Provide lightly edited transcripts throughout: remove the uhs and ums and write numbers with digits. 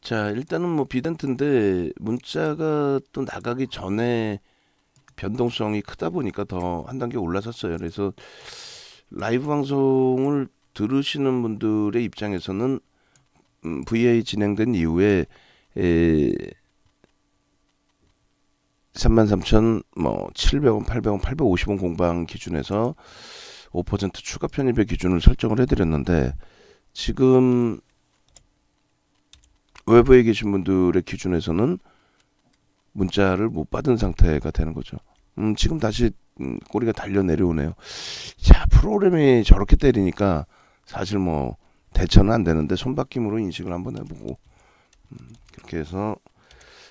자, 일단은 뭐 비덴트인데 문자가 또 나가기 전에 변동성이 크다 보니까 더 한 단계 올라섰어요. 그래서 라이브 방송을 들으시는 분들의 입장에서는 VA 진행된 이후에 33,000 뭐 700원, 800원, 850원 공방 기준에서 5% 추가 편입의 기준을 설정을 해드렸는데 지금 외부에 계신 분들의 기준에서는 문자를 못 받은 상태가 되는 거죠. 지금 다시 꼬리가 달려 내려오네요. 자, 프로그램이 저렇게 때리니까 사실 뭐 대처는 안 되는데 손바뀜으로 인식을 한번 해보고 그렇게 해서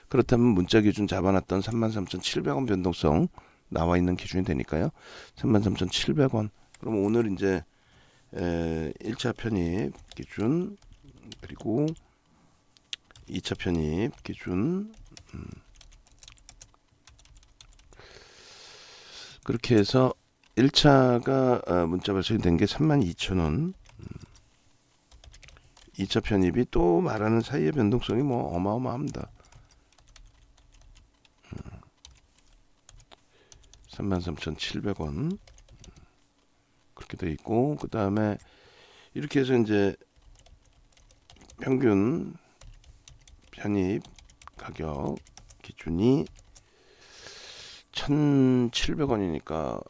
그렇다면 문자 기준 잡아놨던 33,700원 변동성 나와 있는 기준이 되니까요. 33,700원. 그럼 오늘 이제 1차 편입 기준 그리고 2차 편입 기준 그렇게 해서 1차가 문자 발송이 된 게 32,000원 2차 편입이 또 말하는 사이의 변동성이 뭐 어마어마합니다. 33,700원 그렇게 돼 있고 그 다음에 이렇게 해서 이제 평균 편입 가격 기준이 1,700원이니까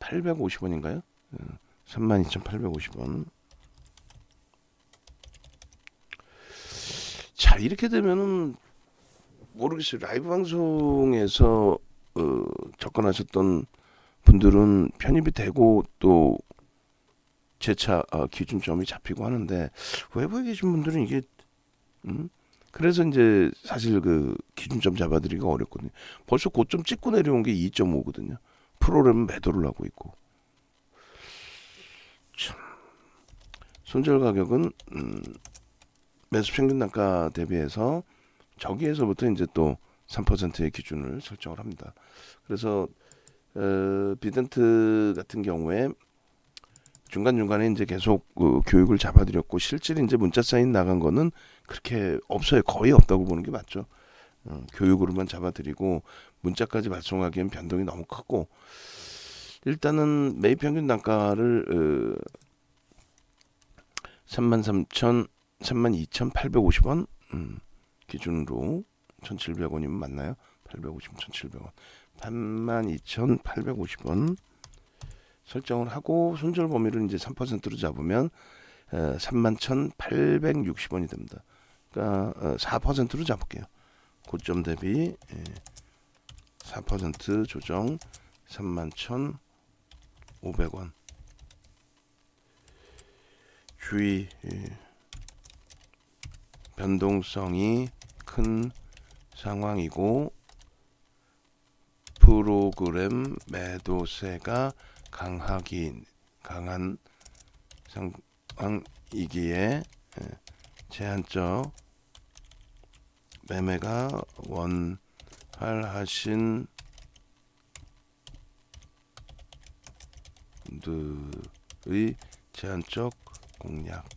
850원인가요? 32,850원. 자, 이렇게 되면은 모르겠어요. 라이브 방송에서 접근하셨던 분들은 편입이 되고 또 재차 기준점이 잡히고 하는데 외부에 계신 분들은 이게 그래서 이제 사실 그 기준점 잡아드리기가 어렵거든요. 벌써 고점 찍고 내려온 게 2.5거든요. 프로그램은 매도를 하고 있고. 참. 손절 가격은 매수 평균 단가 대비해서 저기에서부터 이제 또 3%의 기준을 설정을 합니다. 그래서 비덴트 같은 경우에 중간중간에 이제 계속 교육을 잡아드렸고 실질이 이제 문자 사인 나간 거는 그렇게 없어요. 거의 없다고 보는 게 맞죠. 교육으로만 잡아드리고 문자까지 발송하기엔 변동이 너무 크고 일단은 매입 평균 단가를 33,000, 32,850원 기준으로 1,700원이면 맞나요? 850, 1,700원 32,850원 설정을 하고 손절 범위를 이제 3%로 잡으면 31,860원이 됩니다. 그러니까 4%로 잡을게요. 고점 대비 4% 조정 31,500원. 주의 변동성이 큰 상황이고 프로그램 매도세가 강한 상황이기에 제한적 매매가 원활하신 분들의 제한적 공략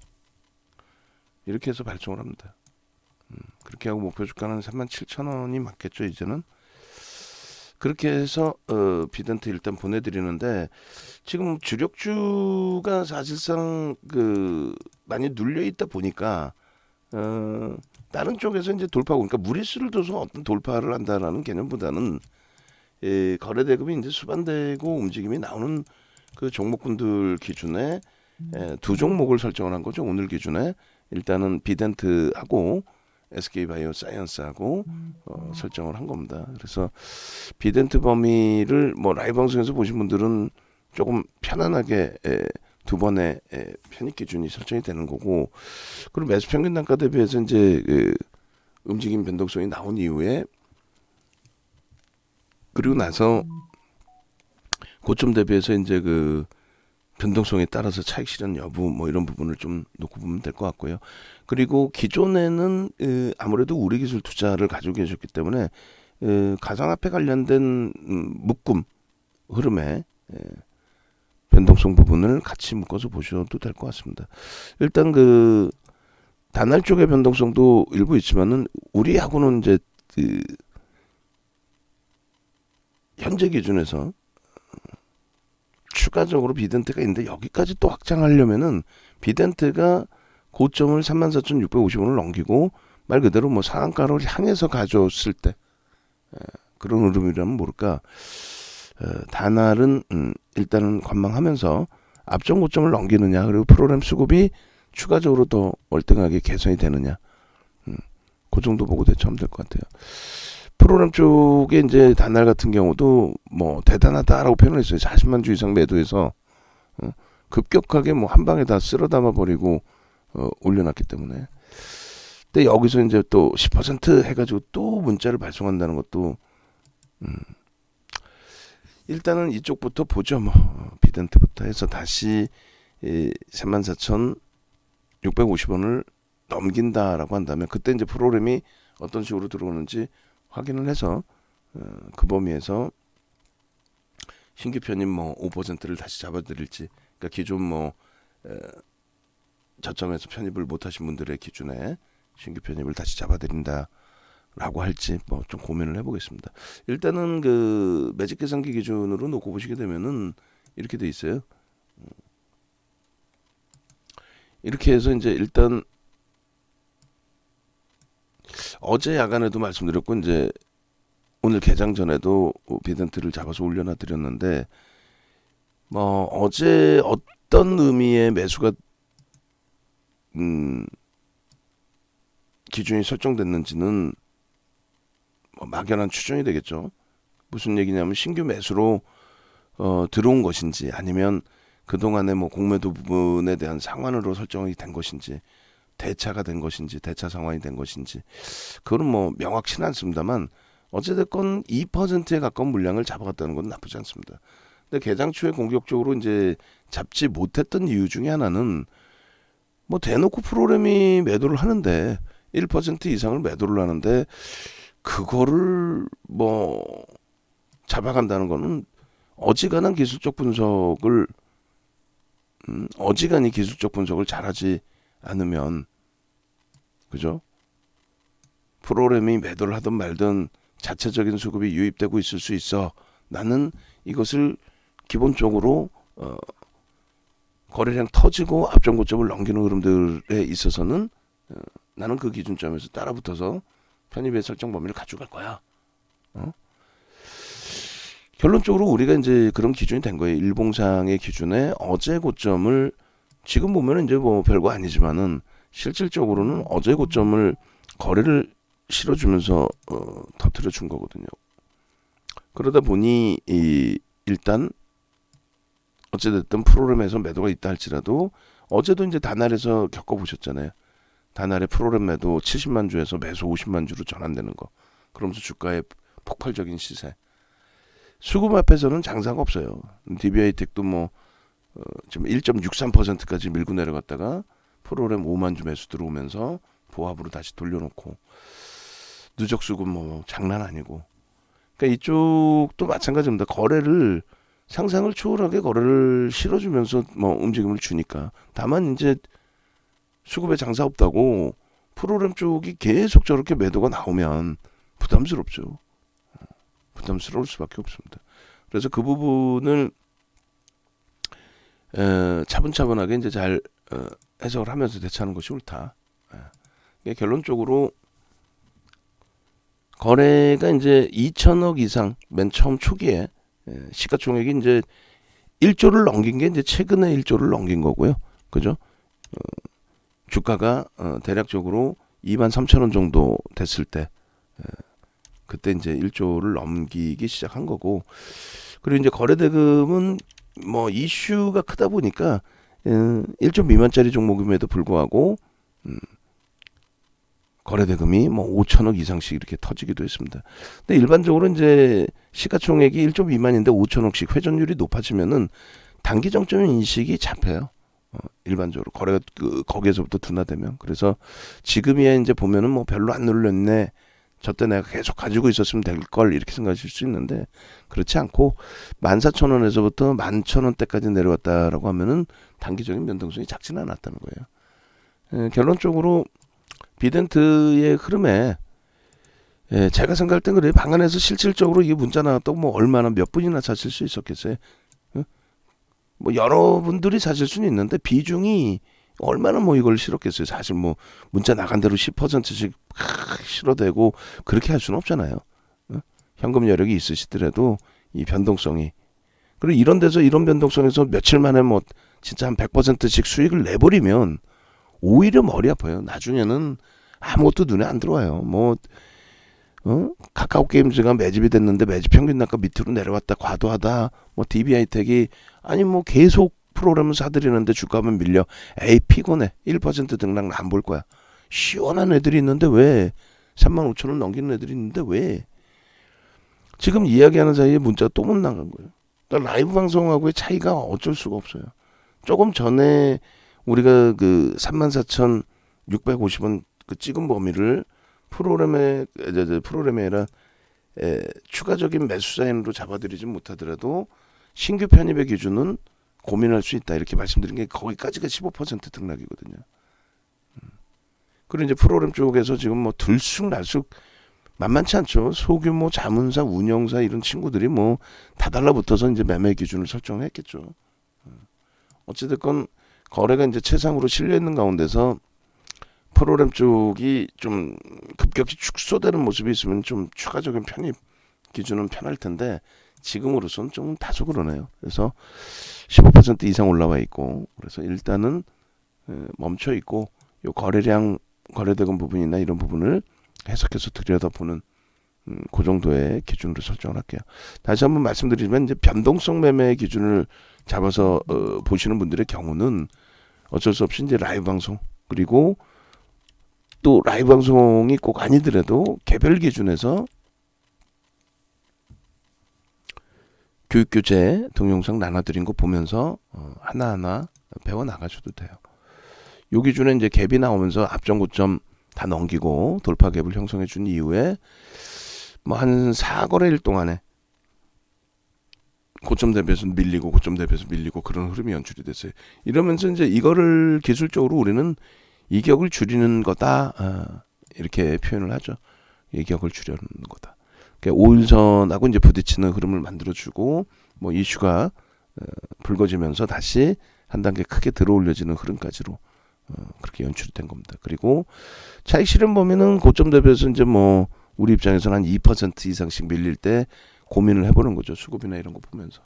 이렇게 해서 발송을 합니다. 그렇게 하고 목표 주가는 37,000원이 맞겠죠 이제는. 그렇게 해서 비덴트 일단 보내드리는데 지금 주력주가 사실상 많이 눌려 있다 보니까 다른 쪽에서 이제 돌파하고 그러니까 무리수를 둬서 어떤 돌파를 한다라는 개념보다는 거래대금이 이제 수반되고 움직임이 나오는 그 종목군들 기준에 두 종목을 설정을 한 거죠. 오늘 기준에 일단은 비덴트하고 SK바이오사이언스하고 설정을 한 겁니다. 그래서 비덴트 범위를 뭐 라이브 방송에서 보신 분들은 조금 편안하게 두 번의 편입 기준이 설정이 되는 거고 그리고 매수 평균 단가 대비해서 이제 움직임 변동성이 나온 이후에 그리고 나서 고점 대비해서 이제 변동성에 따라서 차익 실현 여부 뭐 이런 부분을 좀 놓고 보면 될 것 같고요. 그리고 기존에는 아무래도 우리 기술 투자를 가지고 계셨기 때문에 가상화폐 관련된 묶음 흐름에 변동성 부분을 같이 묶어서 보셔도 될 것 같습니다. 일단 단날 쪽의 변동성도 일부 있지만은 우리하고는 이제 그 현재 기준에서 추가적으로 비덴트가 있는데 여기까지 또 확장하려면은 비덴트가 고점을 34,650원을 넘기고 말 그대로 뭐 상한가를 향해서 가져왔을 때 그런 흐름이라면 모를까. 단알은 일단은 관망하면서 앞전 고점을 넘기느냐, 그리고 프로그램 수급이 추가적으로 더 월등하게 개선이 되느냐, 그 정도 보고 대처하면 될 것 같아요. 프로그램 쪽에 이제 단알 같은 경우도 뭐 대단하다라고 표현을 했어요. 40만 주 이상 매도해서 급격하게 뭐 한 방에 다 쓸어 담아 버리고 올려놨기 때문에. 근데 여기서 이제 또 10% 해가지고 또 문자를 발송한다는 것도 일단은 이쪽부터 보죠. 뭐 비덴트부터 해서 다시 34,650원을 넘긴다라고 한다면 그때 이제 프로그램이 어떤 식으로 들어오는지 확인을 해서 그 범위에서 신규 편입 뭐 5%를 다시 잡아드릴지, 그러니까 기존 뭐 저점에서 편입을 못하신 분들의 기준에 신규 편입을 다시 잡아드린다라고 할지 뭐 좀 고민을 해보겠습니다. 일단은 그 매직 계산기 기준으로 놓고 보시게 되면은 이렇게 돼 있어요. 이렇게 해서 이제 일단 어제 야간에도 말씀드렸고 이제 오늘 개장 전에도 비덴트를 잡아서 올려놔 드렸는데 뭐 어제 어떤 의미의 매수가 기준이 설정됐는지는 뭐 막연한 추정이 되겠죠. 무슨 얘기냐면 신규 매수로 들어온 것인지 아니면 그동안의 뭐 공매도 부분에 대한 상환으로 설정이 된 것인지 대차가 된 것인지 대차 상환이 된 것인지 그거는 뭐 명확치는 않습니다만 어찌됐건 2%에 가까운 물량을 잡아갔다는 건 나쁘지 않습니다. 근데 개장 초에 공격적으로 이제 잡지 못했던 이유 중에 하나는 뭐 대놓고 프로그램이 매도를 하는데 1% 이상을 매도를 하는데 그거를 뭐 잡아간다는 거는 어지간히 기술적 분석을 잘하지 않으면 그죠? 프로그램이 매도를 하든 말든 자체적인 수급이 유입되고 있을 수 있어. 나는 이것을 기본적으로 거래량 터지고 앞전 고점을 넘기는 흐름들에 있어서는 나는 그 기준점에서 따라붙어서 편입의 설정 범위를 가져갈 거야. 결론적으로 우리가 이제 그런 기준이 된 거예요. 일봉상의 기준에 어제 고점을 지금 보면 이제 뭐 별거 아니지만은 실질적으로는 어제 고점을 거래를 실어주면서 터뜨려 준 거거든요. 그러다 보니 일단 어찌됐든 프로그램에서 매도가 있다 할지라도 어제도 이제 단알에서 겪어보셨잖아요. 단알의 프로그램 매도 70만 주에서 매수 50만 주로 전환되는 거. 그러면서 주가의 폭발적인 시세. 수급 앞에서는 장사가 없어요. DBI 텍도 뭐 지금 1.63%까지 밀고 내려갔다가 프로그램 5만 주 매수 들어오면서 보합으로 다시 돌려놓고 누적 수급 뭐 장난 아니고. 그러니까 이쪽도 마찬가지입니다. 거래를 상상을 초월하게 거래를 실어주면서 뭐 움직임을 주니까. 다만 이제 수급에 장사 없다고 프로그램 쪽이 계속 저렇게 매도가 나오면 부담스럽죠. 부담스러울 수밖에 없습니다. 그래서 그 부분을 차분차분하게 이제 잘 해석을 하면서 대처하는 것이 옳다. 결론적으로 거래가 이제 2천억 이상 맨 처음 초기에 시가총액이 이제 1조를 넘긴 게 이제 최근에 1조를 넘긴 거고요. 그죠? 주가가 대략적으로 23,000원 정도 됐을 때 그때 이제 1조를 넘기기 시작한 거고, 그리고 이제 거래대금은 뭐 이슈가 크다 보니까 1조 미만짜리 종목임에도 불구하고 거래대금이 뭐 5천억 이상씩 이렇게 터지기도 했습니다. 근데 일반적으로 이제 시가총액이 1조 미만인데 5천억씩 회전율이 높아지면은 단기 정점 인식이 잡혀요. 일반적으로 거래가 거기에서부터 둔화되면. 그래서 지금이야 이제 보면은 뭐 별로 안 눌렸네. 저때 내가 계속 가지고 있었으면 될 걸 이렇게 생각하실 수 있는데 그렇지 않고 14,000원에서부터 11,000원대까지 내려왔다라고 하면은 단기적인 변동성이 작지는 않았다는 거예요. 결론적으로 비덴트의 흐름에 제가 생각할 땐 그래요. 방안에서 실질적으로 이게 문자 나왔다고 뭐 얼마나 몇 분이나 사실 수 있었겠어요. 뭐 여러분들이 사실 수는 있는데 비중이 얼마나 뭐 이걸 실었겠어요. 사실 뭐 문자 나간 대로 10%씩 실어대고 그렇게 할 수는 없잖아요. 현금 여력이 있으시더라도 이 변동성이, 그리고 이런 데서 이런 변동성에서 며칠 만에 뭐 진짜 한 100%씩 수익을 내버리면 오히려 머리 아파요. 나중에는 아무것도 눈에 안 들어와요. 뭐 카카오 게임즈가 매집이 됐는데 매집 평균 단가 밑으로 내려왔다 과도하다. 뭐 DB하이텍이 아니 뭐 계속 프로그램을 사들이는데 주가만 밀려. 에이 피곤해. 1% 등락 안 볼 거야. 시원한 애들이 있는데 왜 35,000원 넘기는 애들이 있는데 왜 지금 이야기하는 사이에 문자가 또 못 나간 거예요. 그러니까 라이브 방송하고의 차이가 어쩔 수가 없어요. 조금 전에 우리가 그 34,650원 그 찍은 범위를 프로그램에 아니라 추가적인 매수 사인으로 잡아들이지 못하더라도 신규 편입의 기준은 고민할 수 있다 이렇게 말씀드린 게 거기까지가 15% 등락이거든요. 그리고 이제 프로그램 쪽에서 지금 뭐 들쑥날쑥 만만치 않죠. 소규모 자문사, 운영사 이런 친구들이 뭐 다 달라붙어서 이제 매매 기준을 설정했겠죠. 어찌됐건 거래가 이제 최상으로 실려 있는 가운데서 프로그램 쪽이 좀 급격히 축소되는 모습이 있으면 좀 추가적인 편입 기준은 편할 텐데 지금으로선 좀 다소 그러네요. 그래서 15% 이상 올라와 있고 그래서 일단은 멈춰 있고 요 거래량 거래대금 부분이나 이런 부분을 해석해서 들여다보는 그 정도의 기준으로 설정을 할게요. 다시 한번 말씀드리지만 이제 변동성 매매 기준을 잡아서 보시는 분들의 경우는 어쩔 수 없이 이제 라이브 방송 그리고 또 라이브 방송이 꼭 아니더라도 개별 기준에서 교육교재 동영상 나눠드린 거 보면서 하나하나 배워 나가셔도 돼요. 요 기준에 이제 갭이 나오면서 앞전 고점 다 넘기고 돌파 갭을 형성해 준 이후에 뭐 한 4거래일 동안에 고점 대비해서 밀리고 고점 대비해서 밀리고 그런 흐름이 연출이 됐어요. 이러면서 이제 이거를 기술적으로 우리는 이격을 줄이는 거다 이렇게 표현을 하죠. 이격을 줄이는 거다. 그러니까 5일선하고 이제 부딪히는 흐름을 만들어주고 뭐 이슈가 불거지면서 다시 한 단계 크게 들어올려지는 흐름까지로 그렇게 연출이 된 겁니다. 그리고 차익 실현 범위는 고점 대비해서 이제 뭐 우리 입장에서는 한 2% 이상씩 밀릴 때 고민을 해보는 거죠. 수급이나 이런 거 보면서.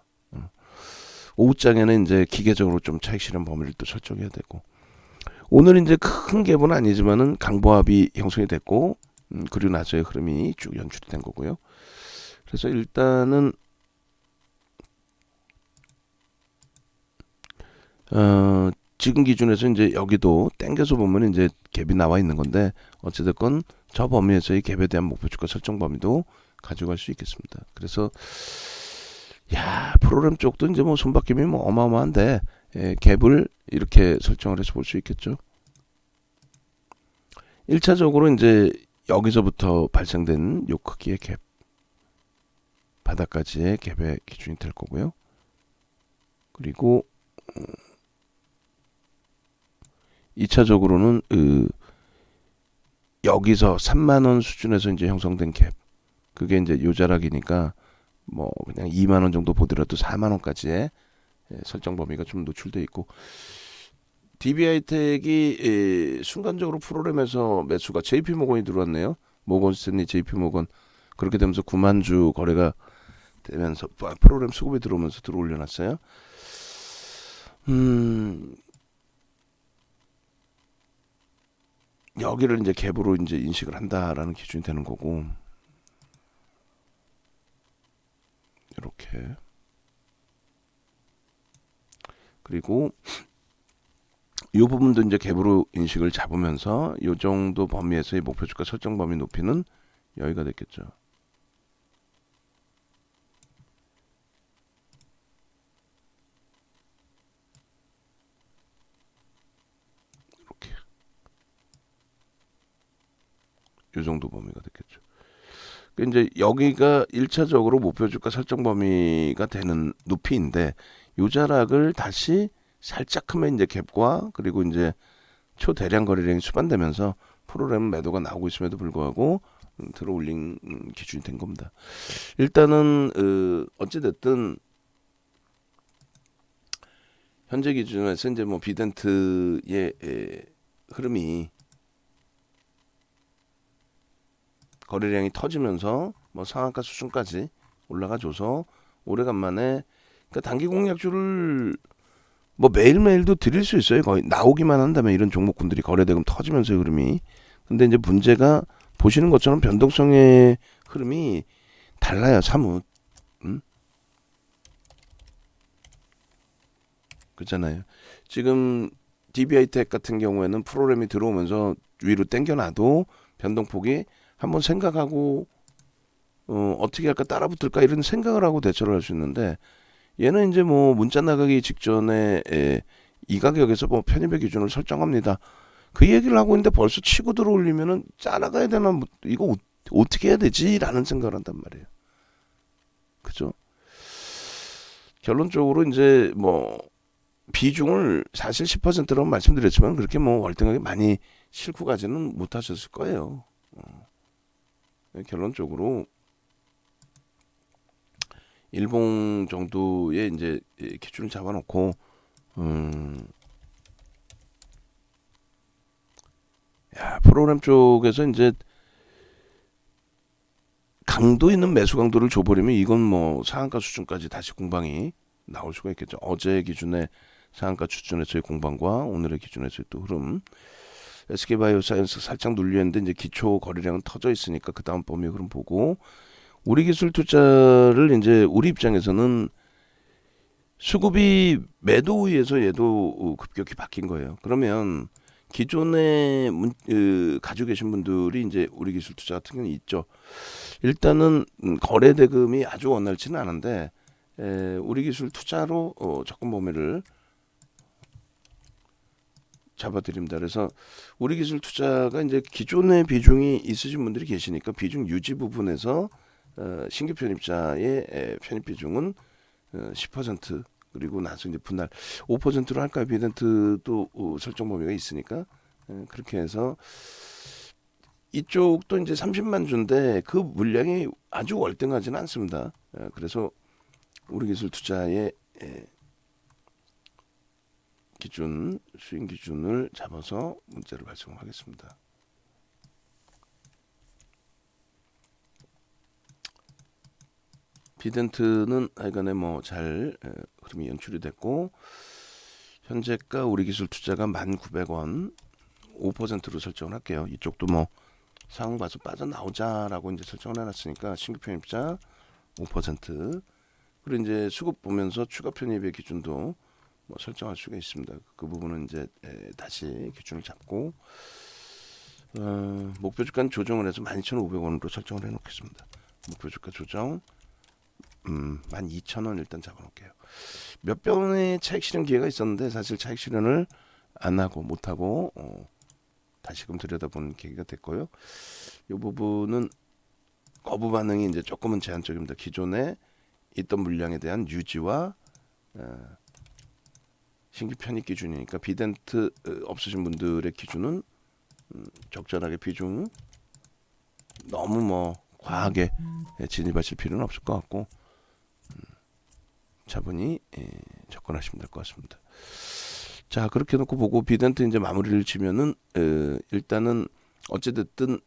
오후장에는 이제 기계적으로 좀 차익 실현 범위를 또 설정해야 되고. 오늘 이제 큰 갭은 아니지만은 강보합이 형성이 됐고, 그리고 나서의 흐름이 쭉 연출이 된 거고요. 그래서 일단은 지금 기준에서 이제 여기도 땡겨서 보면 이제 갭이 나와 있는 건데 어찌됐건 저 범위에서의 갭에 대한 목표주가 설정 범위도 가져갈 수 있겠습니다. 그래서 야 프로그램 쪽도 이제 뭐 손바뀜이 뭐 어마어마한데 갭을 이렇게 설정을 해서 볼 수 있겠죠. 1차적으로 이제 여기서부터 발생된 요 크기의 갭 바닥까지의 갭의 기준이 될 거고요. 그리고 2차적으로는 여기서 3만원 수준에서 이제 형성된 갭 그게 이제 요자락이니까 뭐 그냥 2만원 정도 보더라도 4만원까지의 설정 범위가 좀 노출돼 있고 DB하이텍이 순간적으로 프로그램에서 매수가 JP모건이 들어왔네요. 모건스탠리 JP모건 그렇게 되면서 9만 주 거래가 되면서 프로그램 수급이 들어오면서 들어올려놨어요. 여기를 이제 갭으로 이제 인식을 한다라는 기준이 되는 거고 이렇게 그리고 이 부분도 이제 갭으로 인식을 잡으면서 이 정도 범위에서의 목표주가 설정 범위 높이는 여기가 됐겠죠. 이렇게 이 정도 범위가 됐겠죠. 이제 여기가 1차적으로 목표주가 설정 범위가 되는 높이인데 요 자락을 다시 살짝 크면 이제 갭과 그리고 이제 초대량 거래량이 수반되면서 프로그램 매도가 나오고 있음에도 불구하고 들어 올린 기준이 된 겁니다. 일단은 어찌됐든 현재 기준에서 이제 뭐 비덴트의 흐름이 거래량이 터지면서 뭐 상한가 수준까지 올라가줘서 오래간만에 그러니까 단기 공략주를 뭐 매일매일도 드릴 수 있어요. 거의 나오기만 한다면 이런 종목군들이 거래대금 터지면서 흐름이. 근데 이제 문제가 보시는 것처럼 변동성의 흐름이 달라요. 사뭇. 그렇잖아요. 지금 DBI텍 같은 경우에는 프로그램이 들어오면서 위로 당겨놔도 변동폭이 한번 생각하고 어떻게 할까 따라붙을까 이런 생각을 하고 대처를 할 수 있는데 얘는 이제 뭐 문자 나가기 직전에 이 가격에서 뭐 편입의 기준을 설정합니다. 그 얘기를 하고 있는데 벌써 치고 들어올리면은 짜나가야 되나 이거 어떻게 해야 되지라는 생각을 한단 말이에요. 그죠? 결론적으로 이제 뭐 비중을 사실 10%라고 말씀드렸지만 그렇게 뭐 월등하게 많이 싣고 가지는 못하셨을 거예요. 결론적으로 일봉 정도의 이제 기준을 잡아놓고 프로그램 쪽에서 이제 강도 있는 매수 강도를 줘버리면 이건 뭐 상한가 수준까지 다시 공방이 나올 수가 있겠죠. 어제 기준의 상한가 수준에서의 공방과 오늘의 기준에서의 또 흐름. SK바이오사이언스 살짝 눌렸는데 이제 기초 거래량은 터져 있으니까 그 다음 범위 흐름 보고 우리 기술 투자를 이제 우리 입장에서는 수급이 매도 우위에서 얘도 급격히 바뀐 거예요. 그러면 기존에 가지고 계신 분들이 이제 우리 기술 투자 같은 경우는 있죠. 일단은 거래 대금이 아주 원활치는 않은데 우리 기술 투자로 접근 범위를 잡아드립니다. 그래서 우리 기술 투자가 이제 기존의 비중이 있으신 분들이 계시니까 비중 유지 부분에서 신규 편입자의 편입 비중은 10% 그리고 나서 이제 분할 5%로 할까요? 비덴트도 설정 범위가 있으니까 그렇게 해서 이쪽도 이제 30만 주인데 그 물량이 아주 월등하지는 않습니다. 그래서 우리 기술 투자의 기준 수익 기준을 잡아서 문자를 발송하겠습니다. 비덴트는 하여간에 뭐 잘 흐름이 연출이 됐고 현재가 우리 기술 투자가 1,900원 5%로 설정을 할게요. 이쪽도 뭐 상황 봐서 빠져나오자라고 이제 설정을 해놨으니까 신규 편입자 5% 그리고 이제 수급 보면서 추가 편입의 기준도 뭐 설정할 수가 있습니다. 그 부분은 이제 다시 기준을 잡고 목표 주가는 조정을 해서 12,500원으로 설정을 해놓겠습니다. 목표 주가 조정 12,000원 일단 잡아놓을게요. 몇 번의 차익 실현 기회가 있었는데 사실 차익 실현을 안 하고 못 하고 다시금 들여다보는 계기가 됐고요. 이 부분은 거부 반응이 이제 조금은 제한적입니다. 기존에 있던 물량에 대한 유지와 신규 편입 기준이니까 비덴트 없으신 분들의 기준은 적절하게 비중 너무 뭐 과하게 진입하실 필요는 없을 것 같고 차분히 접근하시면 될 것 같습니다. 자 그렇게 놓고 보고 비덴트 이제 마무리를 치면은 일단은 어찌됐든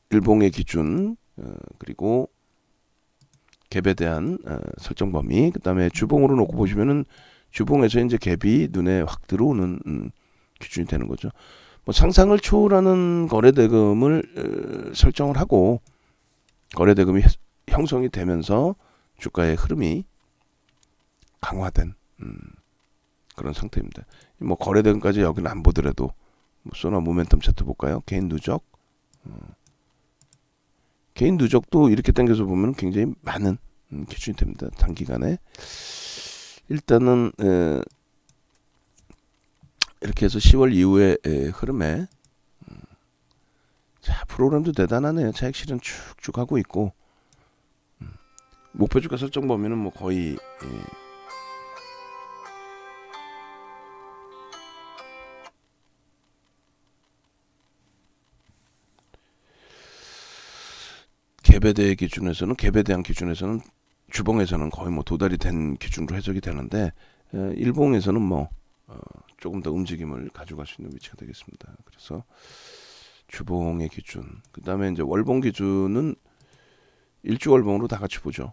일봉의 기준 그리고 갭에 대한 설정 범위 그다음에 주봉으로 놓고 보시면은 주봉에서 이제 갭이 눈에 확 들어오는 기준이 되는 거죠. 뭐 상상을 초월하는 거래대금을 설정을 하고 거래대금이 형성이 되면서 주가의 흐름이 강화된 그런 상태입니다. 뭐 거래대금까지 여기는 안 보더라도 뭐 소나 모멘텀 차트 볼까요? 개인 누적 개인 누적도 이렇게 당겨서 보면 굉장히 많은 기준이 됩니다. 단기간에 일단은 이렇게 해서 10월 이후의 흐름에 자 프로그램도 대단하네요. 차익 실현 쭉쭉 하고 있고 목표 주가 설정 범위는 뭐 거의 개배대 기준에서는 개배대항 기준에서는 주봉에서는 거의 뭐 도달이 된 기준으로 해석이 되는데 일봉에서는 뭐 조금 더 움직임을 가져갈 수 있는 위치가 되겠습니다. 그래서 주봉의 기준, 그 다음에 이제 월봉 기준은 일주월봉으로 다 같이 보죠.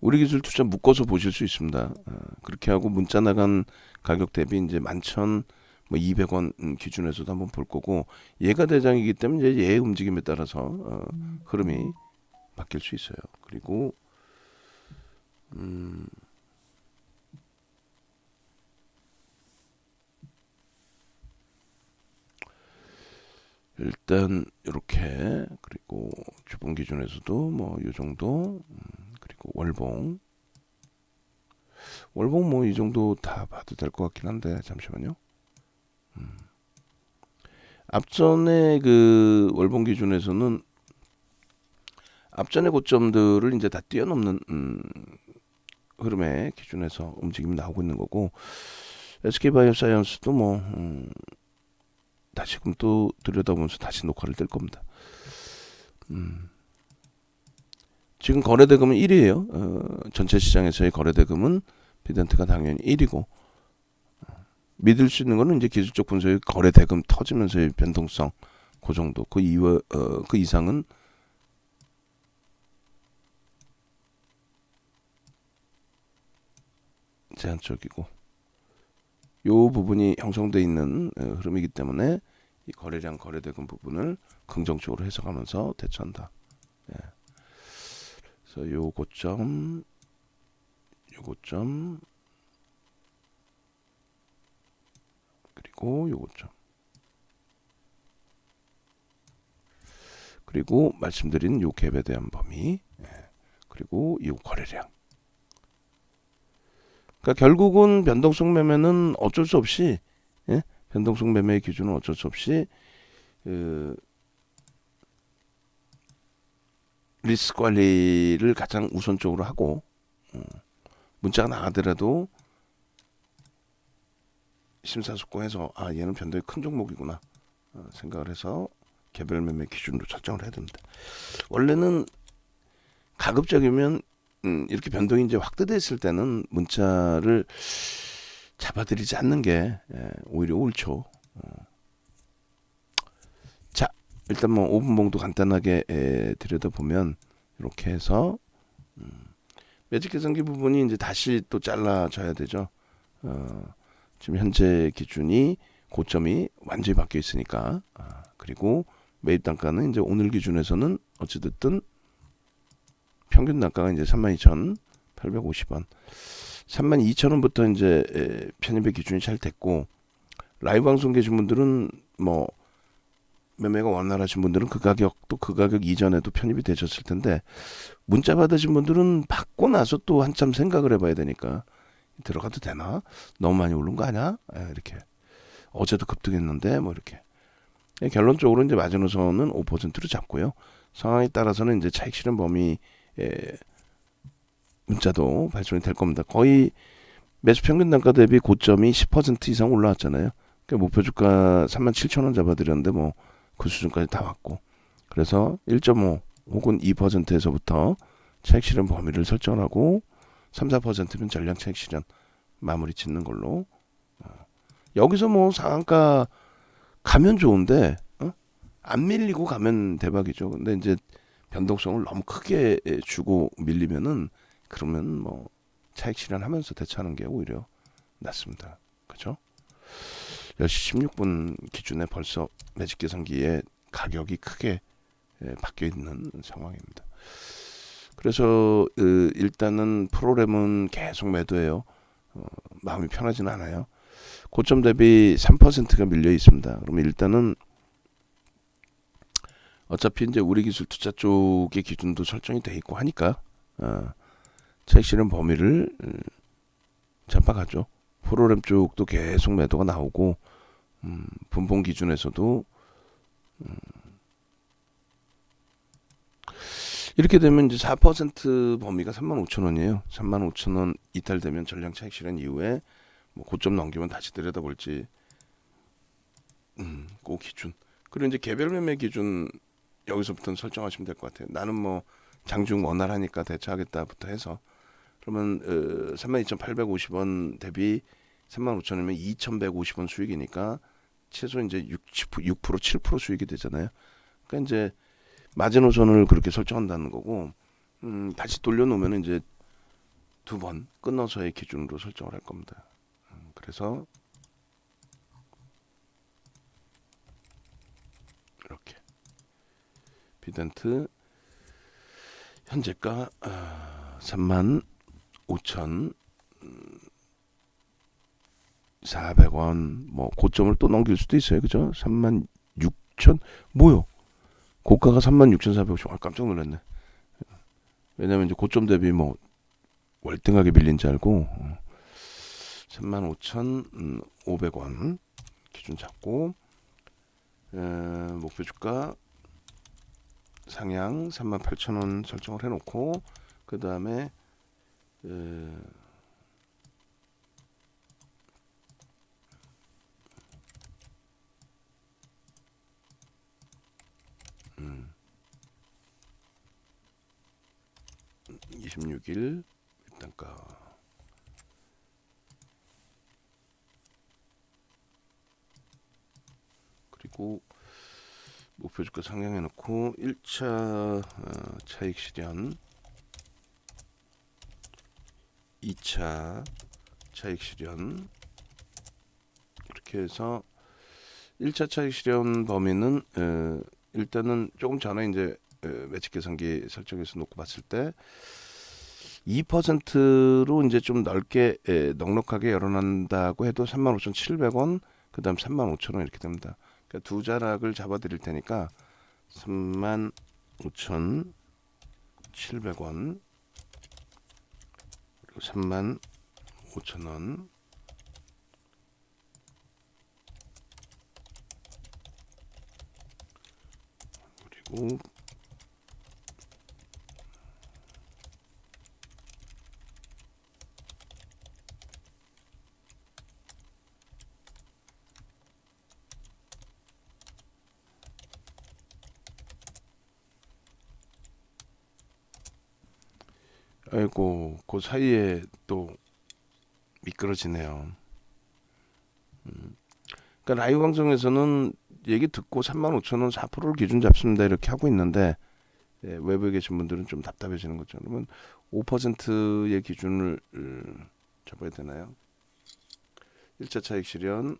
우리 기술 투자 묶어서 보실 수 있습니다. 그렇게 하고 문자 나간 가격 대비 이제 11,200원 기준에서도 한번 볼 거고, 얘가 대장이기 때문에 이제 얘의 움직임에 따라서 흐름이 바뀔 수 있어요. 그리고 일단 이렇게, 그리고 주봉 기준에서도 뭐 이 정도, 그리고 월봉 뭐 이 정도 다 봐도 될 것 같긴 한데, 잠시만요. 앞전에 그 월봉 기준에서는 앞전의 고점들을 이제 다 뛰어넘는 흐름의 기준에서 움직임이 나오고 있는 거고, SK바이오사이언스도 뭐 다시금 또 들여다보면서 다시 녹화를 뜰 겁니다. 지금 거래대금은 1위에요. 전체 시장에서의 거래대금은 비덴트가 당연히 1위고, 믿을 수 있는 거는 이제 기술적 분석의 거래대금 터지면서의 변동성, 그 정도. 그 이상은 제한적이고, 요 부분이 형성돼 있는 흐름이기 때문에 이 거래량 거래대금 부분을 긍정적으로 해석하면서 대처한다. 예. 그래서 요 고점, 그리고 요 고점, 그리고 말씀드린 요 갭에 대한 범위, 그리고 이 거래량. 그러니까 결국은 변동성 매매는 어쩔 수 없이, 변동성 매매의 기준은 어쩔 수 없이 리스크 관리를 가장 우선적으로 하고, 문자가 나가더라도 심사숙고해서 얘는 변동이 큰 종목이구나 생각을 해서 개별 매매 기준으로 설정을 해야 됩니다. 원래는 가급적이면 이렇게 변동이 이제 확대됐을 때는 문자를 잡아들이지 않는 게 오히려 옳죠. 자, 일단 뭐 5분봉도 간단하게 들여다보면 이렇게 해서 매직 계산기 부분이 이제 다시 또 잘라져야 되죠. 지금 현재 기준이 고점이 완전히 바뀌어 있으니까, 그리고 매입 단가는 이제 오늘 기준에서는 어찌됐든 평균 단가가 이제 32,850원, 32,000원부터 이제 편입의 기준이 잘 됐고, 라이브 방송 계신 분들은 뭐 매매가 원활하신 분들은 그 가격도 그 가격 이전에도 편입이 되셨을 텐데, 문자 받으신 분들은 받고 나서 또 한참 생각을 해봐야 되니까 들어가도 되나? 너무 많이 오른 거 아니야? 이렇게 어제도 급등했는데 뭐 이렇게. 결론적으로 이제 마지노선은 5%로 잡고요. 상황에 따라서는 이제 차익 실현 범위 문자도 발송이 될 겁니다. 거의 매수 평균 단가 대비 고점이 10% 이상 올라왔잖아요. 그러니까 목표 주가 37,000원 잡아드렸는데 뭐 그 수준까지 다 왔고, 그래서 1.5 혹은 2%에서부터 차익 실현 범위를 설정하고 3, 4%면 전량 차익 실현 마무리 짓는 걸로. 여기서 뭐 상한가 가면 좋은데 안 밀리고 가면 대박이죠. 근데 이제 변동성을 너무 크게 주고 밀리면은, 그러면 뭐 차익 실현하면서 대처하는 게 오히려 낫습니다. 그렇죠? 10시 16분 기준에 벌써 매직 계산기에 가격이 크게 바뀌어 있는 상황입니다. 그래서 일단은 프로그램은 계속 매도해요. 마음이 편하지는 않아요. 고점 대비 3%가 밀려 있습니다. 그러면 일단은 어차피 이제 우리 기술 투자 쪽의 기준도 설정이 돼 있고 하니까 차익 실현 범위를 잡아가죠. 프로그램 쪽도 계속 매도가 나오고, 분봉 기준에서도 이렇게 되면 이제 4% 범위가 35,000원이에요. 35,000원 이탈되면 전량 차익 실현 이후에 뭐 고점 넘기면 다시 들여다볼지. 그 기준. 그리고 이제 개별 매매 기준 여기서부터는 설정하시면 될 것 같아요. 나는 뭐 장중 원활하니까 대처하겠다부터 해서 그러면 32,850원 대비 35,000원이면 2,150원 수익이니까 최소 이제 6% 7% 수익이 되잖아요. 그러니까 이제 마지노선을 그렇게 설정한다는 거고 다시 돌려놓으면 이제 두 번 끊어서의 기준으로 설정을 할 겁니다. 그래서 이렇게 비덴트 현재가 35,400원 뭐 고점을 또 넘길 수도 있어요. 그죠? 36,000 뭐요? 고가가 36,450원. 아, 깜짝 놀랐네. 왜냐면 이제 고점 대비 뭐 월등하게 밀린 줄 알고 35,500원 기준 잡고 목표 주가 상향 38,000원 설정을 해놓고 그 다음에 26일 일단가 그리고 목표 주가 상향해 놓고 1차 차익 실현 2차 차익 실현 이렇게 해서 1차 차익 실현 범위는 일단은 조금 전에 이제 매직 계산기 설정해서 놓고 봤을 때 2%로 이제 좀 넓게 넉넉하게 열어난다고 해도 35,700원 그 다음 35,000원 이렇게 됩니다. 그러니까 두 자락을 잡아 드릴 테니까 35,700원 그리고 35,000원 그리고 아이고 그 사이에 또 미끄러지네요. 그러니까 라이브 방송에서는 얘기 듣고 35,000원 4%를 기준 잡습니다 이렇게 하고 있는데 외부에 계신 분들은 좀 답답해지는 거죠. 그러면 5%의 기준을 잡아야 되나요? 1차 차익 실현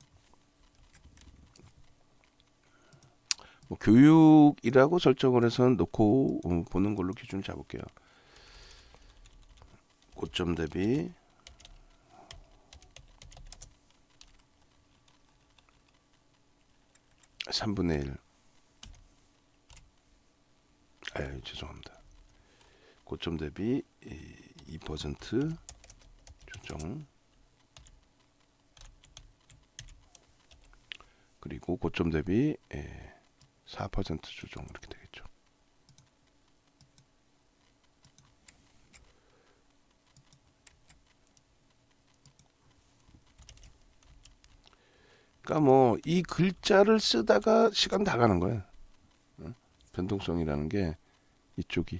뭐 교육이라고 설정을 해서 놓고 보는 걸로 기준을 잡을게요. 고점 대비 3분의 1 아유 죄송합니다. 고점 대비 2% 조정 그리고 고점 대비 4% 조정 이렇게 되겠죠. 그러니까 뭐 이 글자를 쓰다가 시간 다 가는 거예요. 변동성이라는 게 이쪽이.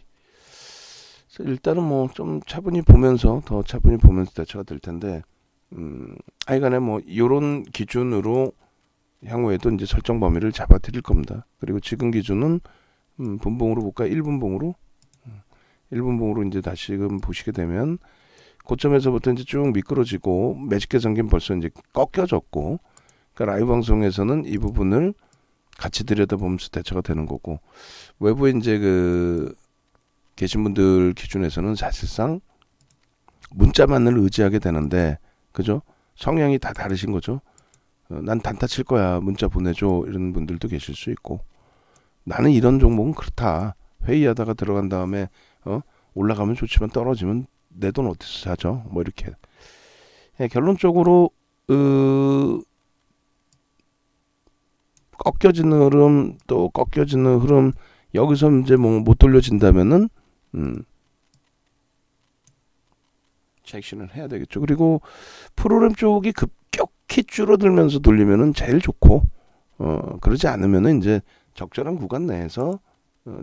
그래서 일단은 뭐 좀 차분히 보면서 더 차분히 보면서 대처가 될 텐데, 하여간에 뭐 이런 기준으로 향후에도 이제 설정 범위를 잡아 드릴 겁니다. 그리고 지금 기준은 분봉으로 볼까? 1분봉으로 1분봉으로 이제 다시금 보시게 되면 고점에서부터 이제 쭉 미끄러지고 매직 계산기는 벌써 이제 꺾여졌고. 그러니까 라이브 방송에서는 이 부분을 같이 들여다보면서 대처가 되는 거고 외부에 이제 계신 분들 기준에서는 사실상 문자만을 의지하게 되는데 그죠? 성향이 다 다르신 거죠. 난 단타 칠 거야 문자 보내줘 이런 분들도 계실 수 있고 나는 이런 종목은 그렇다 회의하다가 들어간 다음에 올라가면 좋지만 떨어지면 내 돈 어디서 사죠? 뭐 이렇게 결론적으로 꺾여지는 흐름 또 꺾여지는 흐름 여기서 이제 뭐 못 돌려진다면은 차익 실현을 해야 되겠죠. 그리고 프로그램 쪽이 급격히 줄어들면서 돌리면은 제일 좋고, 그러지 않으면은 이제 적절한 구간 내에서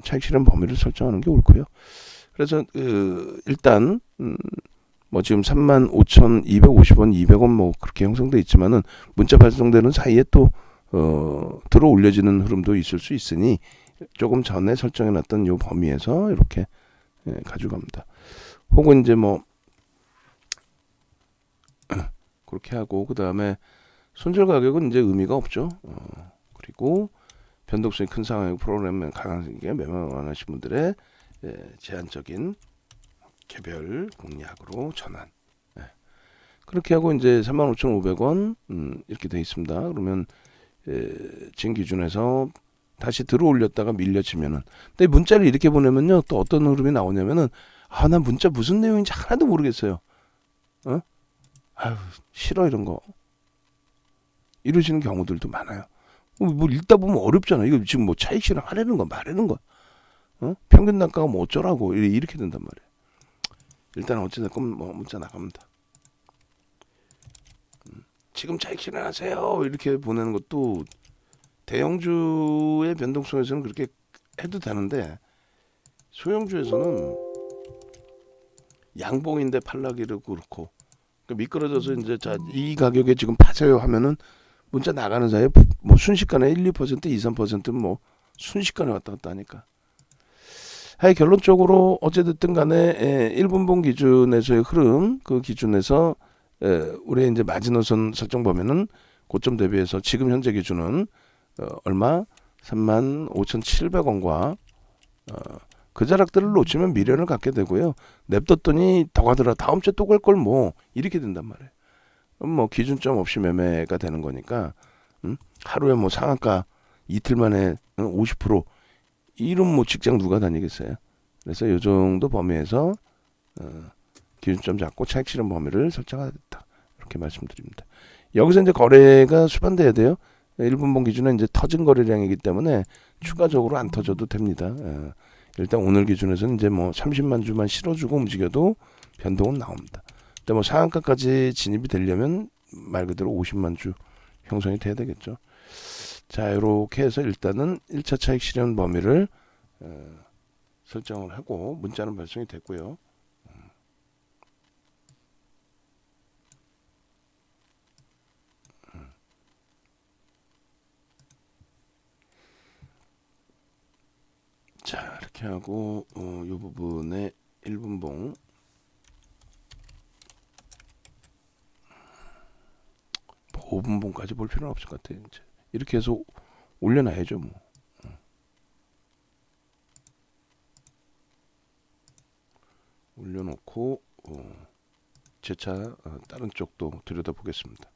차익 실현 범위를 설정하는 게 옳고요. 그래서 일단 뭐 지금 35,250원, 200원 뭐 그렇게 형성돼 있지만은 문자 발송되는 사이에 또 들어 올려지는 흐름도 있을 수 있으니 조금 전에 설정해놨던 요 범위에서 이렇게 가져갑니다. 혹은 이제 뭐 그렇게 하고 그 다음에 손절 가격은 이제 의미가 없죠. 그리고 변동성이 큰 상황이고 프로그램에 강하게 매매 원하시는 분들의 제한적인 개별 공략으로 전환. 그렇게 하고 이제 35,500원 이렇게 돼 있습니다. 그러면 지금 기준에서 다시 들어 올렸다가 밀려지면은, 근데 문자를 이렇게 보내면요 또 어떤 흐름이 나오냐면은 나 문자 무슨 내용인지 하나도 모르겠어요. 아유 싫어 이런 거 이러시는 경우들도 많아요. 뭐 읽다 보면 어렵잖아. 이거 지금 뭐 차익 실현 하라는 거 말하는 거, 평균 단가가 뭐 어쩌라고 이렇게 된단 말이에요. 일단 어찌됐건 뭐 문자 나갑니다. 지금 차익 실현하세요 이렇게 보내는 것도 대형주의 변동성에서는 그렇게 해도 되는데 소형주에서는 양봉인데 팔라기도 그렇고 미끄러져서 이제 이 가격에 지금 파세요 하면은 문자 나가는 사이에 뭐 순식간에 1, 2%, 2, 3%뭐 순식간에 왔다 갔다 하니까. 하여 결론적으로 어찌됐든 간에 1분봉 기준에서의 흐름, 그 기준에서 우리 이제 마지노선 설정 보면은 고점 대비해서 지금 현재 기준은 얼마? 35,700원과 그 자락들을 놓치면 미련을 갖게 되고요. 냅뒀더니 더 가더라. 다음 주에 또 갈 걸 뭐 이렇게 된단 말이에요. 그럼 뭐 기준점 없이 매매가 되는 거니까 하루에 뭐 상한가 이틀 만에 50% 이런 뭐 직장 누가 다니겠어요. 그래서 이 정도 범위에서 기준점 잡고 차익 실현 범위를 설정하겠다. 이렇게 말씀드립니다. 여기서 이제 거래가 수반돼야 돼요. 1분봉 기준은 이제 터진 거래량이기 때문에 추가적으로 안 터져도 됩니다. 일단 오늘 기준에서는 이제 뭐 30만 주만 실어주고 움직여도 변동은 나옵니다. 근데 뭐 상한가까지 진입이 되려면 말 그대로 50만 주 형성이 돼야 되겠죠. 자, 이렇게 해서 일단은 1차 차익 실현 범위를 설정을 하고 문자는 발송이 됐고요. 자, 이렇게 하고 이 부분에 1분봉 뭐 5분봉까지 볼 필요는 없을 것 같아요. 이제 이렇게 해서 올려놔야죠 뭐. 올려놓고 재차 다른 쪽도 들여다보겠습니다.